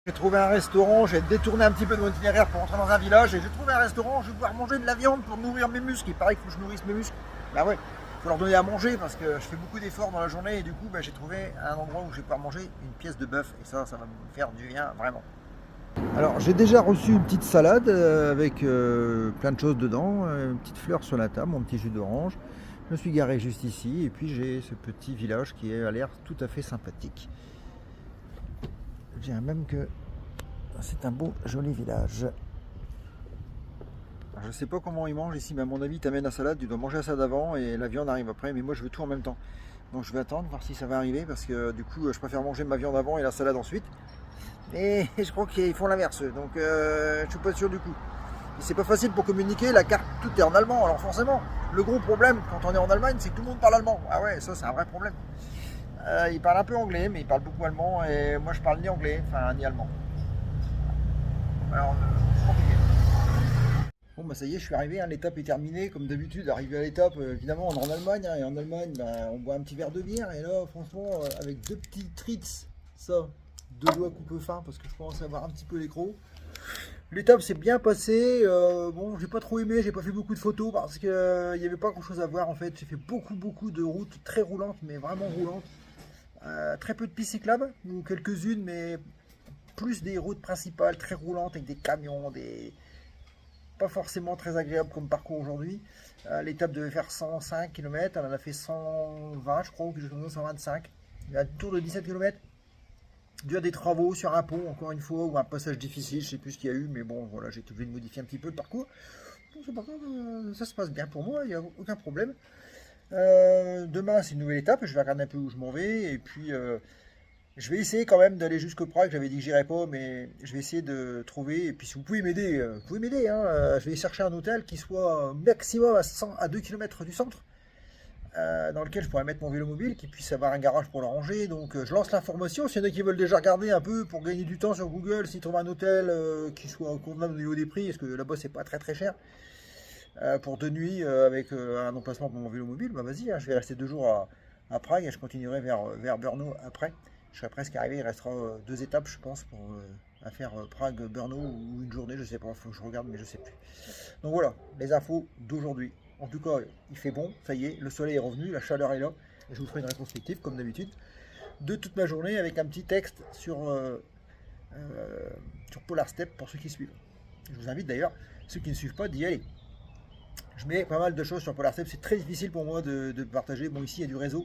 J'ai trouvé un restaurant, j'ai détourné un petit peu de mon itinéraire pour rentrer dans un village et j'ai trouvé un restaurant, je vais pouvoir manger de la viande pour nourrir mes muscles. Il paraît qu'il faut que je nourrisse mes muscles. Bah ouais, il faut leur donner à manger parce que je fais beaucoup d'efforts dans la journée et du coup j'ai trouvé un endroit où je vais pouvoir manger une pièce de bœuf et ça va me faire du bien vraiment. Alors j'ai déjà reçu une petite salade avec plein de choses dedans, une petite fleur sur la table, mon petit jus d'orange. Je me suis garé juste ici et puis j'ai ce petit village qui a l'air tout à fait sympathique. Je dirais même que c'est un beau joli village. Alors, je sais pas comment ils mangent ici, mais à mon avis, tu amènes la salade, tu dois manger la salade avant et la viande arrive après. Mais moi, je veux tout en même temps. Donc, je vais attendre, voir si ça va arriver parce que du coup, je préfère manger ma viande avant et la salade ensuite. Et je crois qu'ils font l'inverse. Donc, je suis pas sûr du coup. Et c'est pas facile pour communiquer. La carte, tout est en allemand. Alors, forcément, le gros problème quand on est en Allemagne, c'est que tout le monde parle allemand. Ah ouais, ça, c'est un vrai problème. Ils parlent un peu anglais, mais ils parlent beaucoup allemand. Et moi, je parle ni anglais, enfin, ni allemand. Alors, c'est compliqué. Bon bah ça y est, je suis arrivé, hein, l'étape est terminée, comme d'habitude, arrivé à l'étape, évidemment on est en Allemagne, hein, et en Allemagne bah, on boit un petit verre de bière, et là franchement avec deux petits treats, ça, deux doigts coupe fin, parce que je commence à avoir un petit peu les crocs. L'étape s'est bien passée, bon j'ai pas trop aimé, j'ai pas fait beaucoup de photos, parce qu'il n'y avait pas grand chose à voir en fait, j'ai fait beaucoup de routes très roulantes, mais vraiment roulantes, très peu de pistes cyclables, ou quelques-unes, mais plus des routes principales très roulantes avec des camions, des pas forcément très agréable comme parcours aujourd'hui. L'étape devait faire 105 km, elle en a fait 120 je crois, ou quelque chose comme ça, 125. Il y a un tour de 17 km, dû à des travaux sur un pont, encore une fois, ou un passage difficile, je sais plus ce qu'il y a eu, mais bon, voilà, j'ai été obligé de modifier un petit peu le parcours. Bon, c'est pas grave, ça se passe bien pour moi, il n'y a aucun problème. Demain, c'est une nouvelle étape, je vais regarder un peu où je m'en vais, et puis je vais essayer quand même d'aller jusqu'au Prague. J'avais dit que j'irais pas, mais je vais essayer de trouver. Et puis si vous pouvez m'aider, vous pouvez m'aider. Hein, je vais chercher un hôtel qui soit maximum à 2 km du centre, dans lequel je pourrais mettre mon vélo mobile, qui puisse avoir un garage pour le ranger. Donc je lance l'information. S'il y en a qui veulent déjà regarder un peu pour gagner du temps sur Google, s'ils trouvent un hôtel qui soit convenable au niveau des prix, parce que là-bas c'est pas très cher. Pour 2 nuits avec un emplacement pour mon vélo mobile, bah vas-y, hein, je vais rester 2 jours à Prague et je continuerai vers Brno après. Je serai presque arrivé, il restera 2 étapes je pense pour à faire Prague-Brno ou une journée, je sais pas, il faut que je regarde mais je sais plus. Donc voilà, les infos d'aujourd'hui. En tout cas, il fait bon, ça y est, le soleil est revenu, la chaleur est là, et je vous ferai une rétrospective comme d'habitude de toute ma journée avec un petit texte sur Polar Step pour ceux qui suivent. Je vous invite d'ailleurs, ceux qui ne suivent pas, d'y aller. Je mets pas mal de choses sur Polar Step, c'est très difficile pour moi de partager. Bon, ici il y a du réseau,